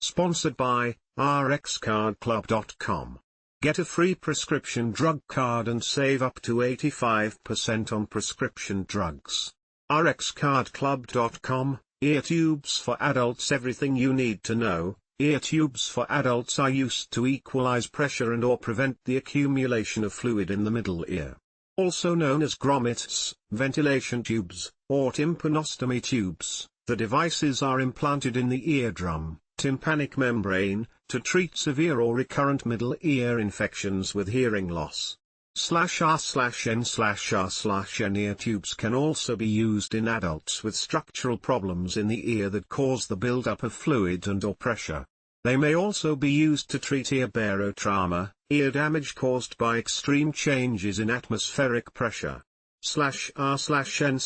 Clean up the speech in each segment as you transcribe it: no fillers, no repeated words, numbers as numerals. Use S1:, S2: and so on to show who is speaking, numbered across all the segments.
S1: Sponsored by rxcardclub.com. Get a free prescription drug card and save up to 85% on prescription drugs. rxcardclub.com, ear tubes for adults. Everything you need to know. Ear tubes for adults are used to equalize pressure and/or prevent the accumulation of fluid in the middle ear. Also known as grommets, ventilation tubes, or tympanostomy tubes, the devices are implanted in the eardrum, tympanic membrane, to treat severe or recurrent middle ear infections with hearing loss. /r/n/r/n ear tubes can also be used in adults with structural problems in the ear that cause the buildup of fluid and/or pressure. They may also be used to treat ear barotrauma, ear damage caused by extreme changes in atmospheric pressure. /r/n/r/n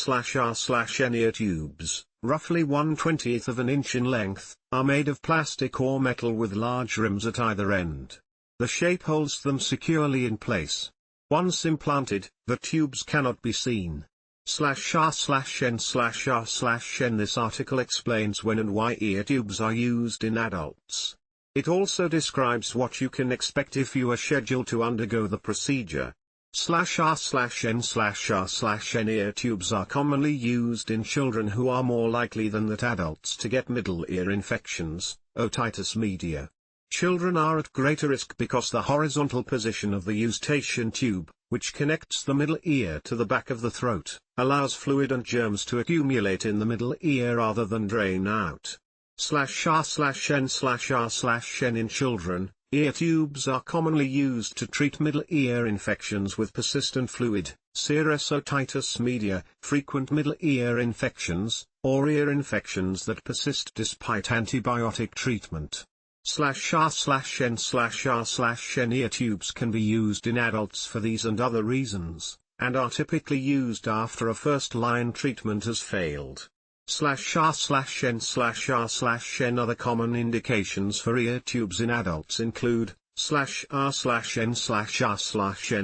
S1: ear tubes, roughly 1/20th of an inch in length, are made of plastic or metal with large rims at either end. The shape holds them securely in place. Once implanted, the tubes cannot be seen. /r/n/r/n This article explains when and why ear tubes are used in adults. It also describes what you can expect if you are scheduled to undergo the procedure. /r/n/r/n ear tubes are commonly used in children who are more likely than that adults to get middle ear infections, otitis media. Children are at greater risk because the horizontal position of the Eustachian tube, which connects the middle ear to the back of the throat, allows fluid and germs to accumulate in the middle ear rather than drain out. /r/n/r/n In children, ear tubes are commonly used to treat middle ear infections with persistent fluid, serous otitis media, frequent middle ear infections, or ear infections that persist despite antibiotic treatment. /r/n/r/n Ear tubes can be used in adults for these and other reasons, and are typically used after a first-line treatment has failed. /r/n/r/n Other common indications for ear tubes in adults include /r/n/r/n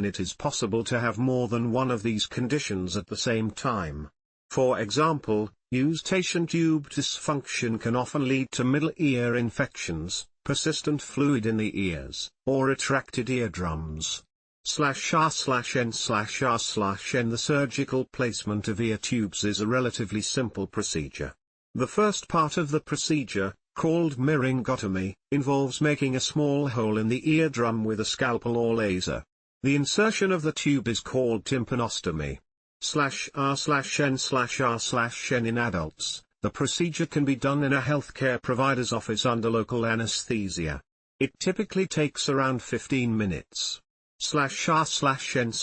S1: It is possible to have more than one of these conditions at the same time. For example, Eustachian tube dysfunction can often lead to middle ear infections, persistent fluid in the ears, or retracted eardrums. /r/n/r/n The surgical placement of ear tubes is a relatively simple procedure. The first part of the procedure, called myringotomy, involves making a small hole in the eardrum with a scalpel or laser. The insertion of the tube is called tympanostomy. /r/n/r/n In adults, the procedure can be done in a healthcare provider's office under local anesthesia. It typically takes around 15 minutes. /r/n/r/n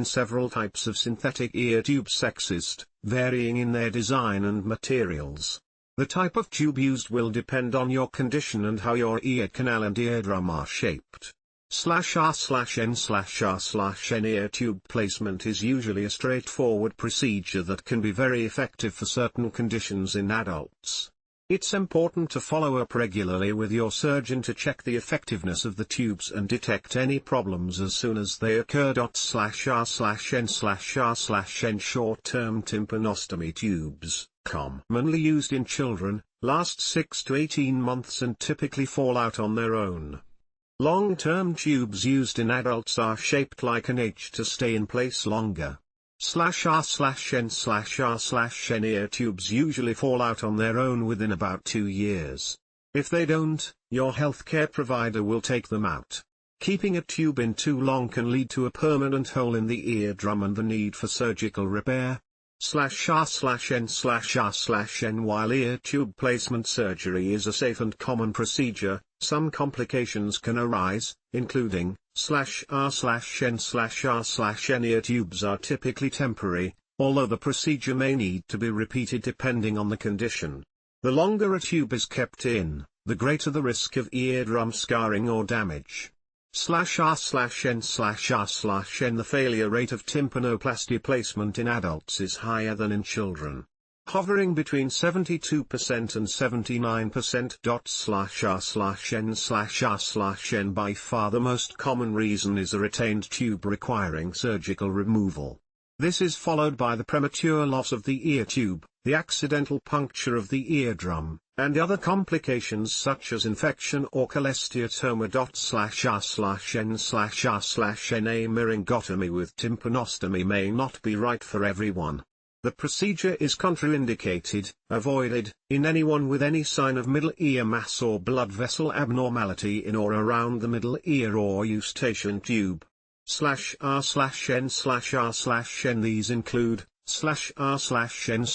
S1: Several types of synthetic ear tubesexist, varying in their design and materials. The type of tube used will depend on your condition and how your ear canal and eardrum are shaped. /r/n/r/n Ear tube placement is usually a straightforward procedure that can be very effective for certain conditions in adults. It's important to follow up regularly with your surgeon to check the effectiveness of the tubes and detect any problems as soon as they occur. /r/n/r/n Short-term tympanostomy tubes, commonly used in children, last 6 to 18 months and typically fall out on their own. Long-term tubes used in adults are shaped like an H to stay in place longer. /r/n/r/n Ear tubes usually fall out on their own within about 2 years. If they don't, your healthcare provider will take them out. Keeping a tube in too long can lead to a permanent hole in the eardrum and the need for surgical repair. /r/n/r/n While ear tube placement surgery is a safe and common procedure, some complications can arise, including /r/n/r/n Ear tubes are typically temporary, although the procedure may need to be repeated depending on the condition. The longer a tube is kept in, the greater the risk of eardrum scarring or damage. /r/n/r/n The failure rate of tympanoplasty placement in adults is higher than in children, hovering between 72% and 79%. /r/n/r/n By far the most common reason is a retained tube requiring surgical removal. This is followed by the premature loss of the ear tube, the accidental puncture of the eardrum, and other complications such as infection or cholesteatoma.rnrn/a myringotomy with tympanostomy may not be right for everyone. The procedure is contraindicated, avoided, in anyone with any sign of middle ear mass or blood vessel abnormality in or around the middle ear or Eustachian tube. /r/n/r/n These include /r/n/r/n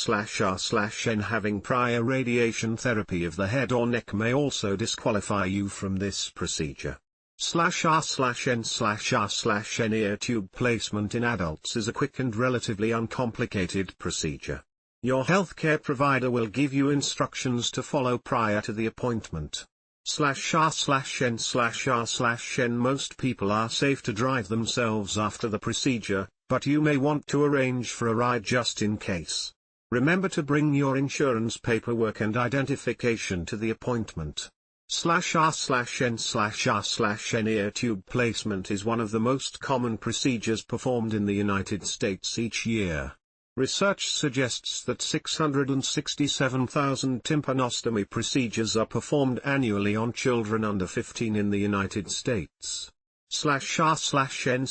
S1: having prior radiation therapy of the head or neck may also disqualify you from this procedure. /r/n/r/n ear tube placement in adults is a quick and relatively uncomplicated procedure. Your healthcare provider will give you instructions to follow prior to the appointment. /r/n/r/n Most people are safe to drive themselves after the procedure, but you may want to arrange for a ride just in case. Remember to bring your insurance paperwork and identification to the appointment. /r/n/r/n ear tube placement is one of the most common procedures performed in the United States each year. Research suggests that 667,000 tympanostomy procedures are performed annually on children under 15 in the United States. /r/n/r/n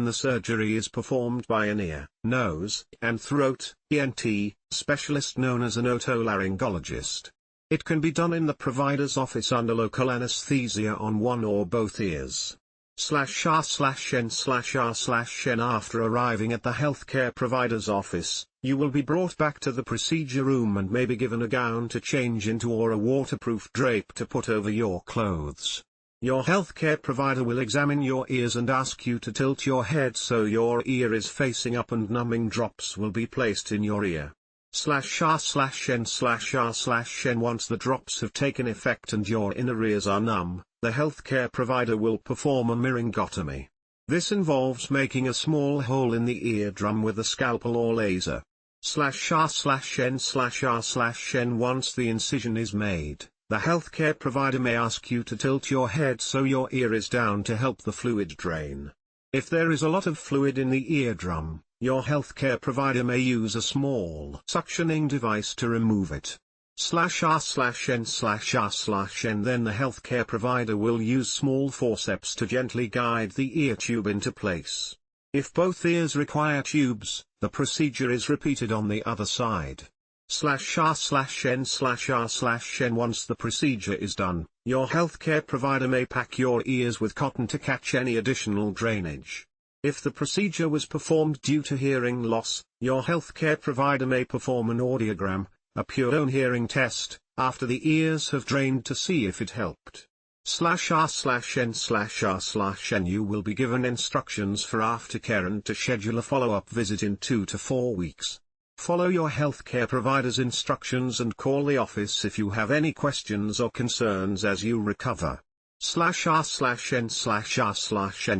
S1: The surgery is performed by an ear, nose, and throat (ENT) specialist known as an otolaryngologist. It can be done in the provider's office under local anesthesia on one or both ears. /r/n/r/n After arriving at the healthcare provider's office, you will be brought back to the procedure room and may be given a gown to change into or a waterproof drape to put over your clothes. Your healthcare provider will examine your ears and ask you to tilt your head so your ear is facing up, and numbing drops will be placed in your ear. /r/n/r/n Once the drops have taken effect and your inner ears are numb, the healthcare provider will perform a myringotomy. This involves making a small hole in the eardrum with a scalpel or laser. /r/n/r/n Once the incision is made, the healthcare provider may ask you to tilt your head so your ear is down to help the fluid drain. If there is a lot of fluid in the eardrum, your healthcare provider may use a small suctioning device to remove it. /r/n/r/n Then the healthcare provider will use small forceps to gently guide the ear tube into place. If both ears require tubes, the procedure is repeated on the other side. /r/n/r/n Once the procedure is done, your healthcare provider may pack your ears with cotton to catch any additional drainage. If the procedure was performed due to hearing loss, your healthcare provider may perform an audiogram, a pure hearing test, after the ears have drained to see if it helped. /r/n/r/n You will be given instructions for aftercare and to schedule a follow-up visit in 2 to 4 weeks. Follow your healthcare provider's instructions and call the office if you have any questions or concerns as you recover. /r/n/r/n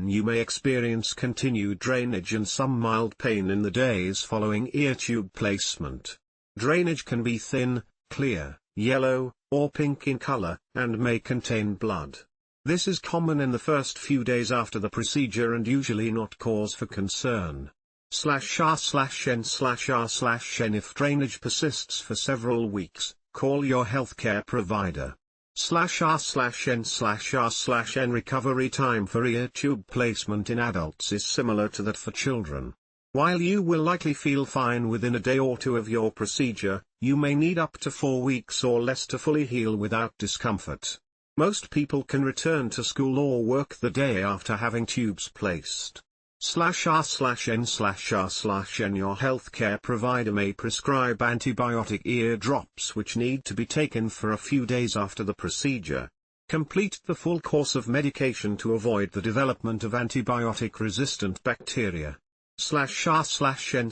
S1: You may experience continued drainage and some mild pain in the days following ear tube placement. Drainage can be thin, clear, yellow, or pink in color, and may contain blood. This is common in the first few days after the procedure and usually not cause for concern. /r/n/r/n If drainage persists for several weeks, call your healthcare provider. /r/n/r/n Recovery time for ear tube placement in adults is similar to that for children. While you will likely feel fine within a day or two of your procedure, you may need up to 4 weeks or less to fully heal without discomfort. Most people can return to school or work the day after having tubes placed. /r/n/r/n Your healthcare provider may prescribe antibiotic ear drops which need to be taken for a few days after the procedure. Complete the full course of medication to avoid the development of antibiotic-resistant bacteria. /r/n/r/n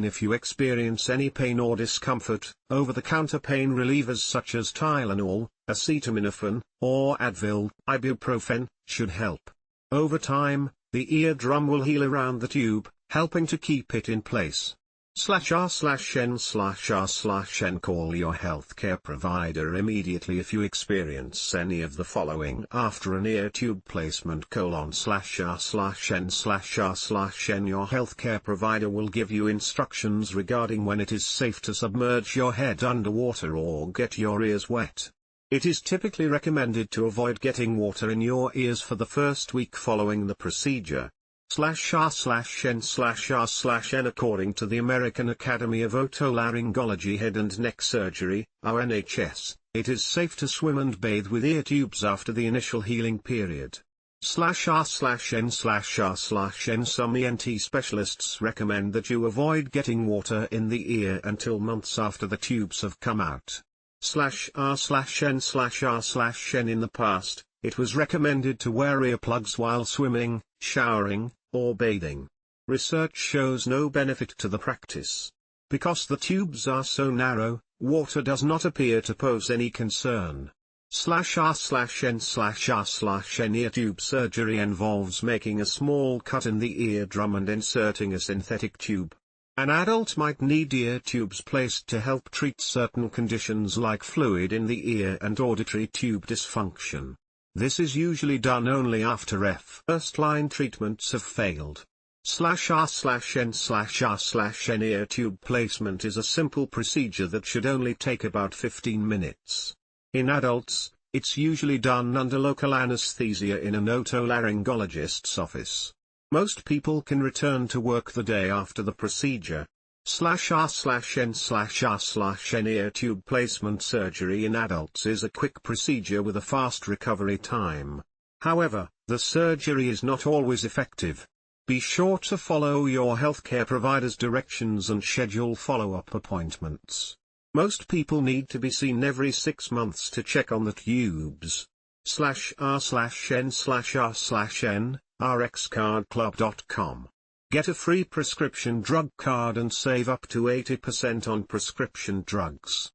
S1: If you experience any pain or discomfort, over-the-counter pain relievers such as Tylenol, acetaminophen, or Advil, ibuprofen, should help. Over time, the eardrum will heal around the tube, helping to keep it in place. /r/n/r/n. Call your healthcare provider immediately if you experience any of the following after an ear tube placement: /r/n/r/n. Your healthcare provider will give you instructions regarding when it is safe to submerge your head underwater or get your ears wet. It is typically recommended to avoid getting water in your ears for the first week following the procedure. /r/n/r/n. According to the American Academy of Otolaryngology Head and Neck Surgery, (NHS), it is safe to swim and bathe with ear tubes after the initial healing period. /r/n/r/n. Some ENT specialists recommend that you avoid getting water in the ear until months after the tubes have come out. /r/n/r/n. In the past, it was recommended to wear earplugs while swimming, showering, or bathing. Research shows no benefit to the practice. Because the tubes are so narrow, water does not appear to pose any concern. /r/n/r/n. Ear tube surgery involves making a small cut in the eardrum and inserting a synthetic tube. An adult might need ear tubes placed to help treat certain conditions like fluid in the ear and auditory tube dysfunction. This is usually done only after first-line treatments have failed. /r/n/r/n. Ear tube placement is a simple procedure that should only take about 15 minutes. In adults, it's usually done under local anesthesia in an otolaryngologist's office. Most people can return to work the day after the procedure. /r/n/r/n. Ear tube placement surgery in adults is a quick procedure with a fast recovery time. However, the surgery is not always effective. Be sure to follow your healthcare provider's directions and schedule follow-up appointments. Most people need to be seen every 6 months to check on the tubes. /r/n/r/n. rxcardclub.com. Get a free prescription drug card and save up to 80% on prescription drugs.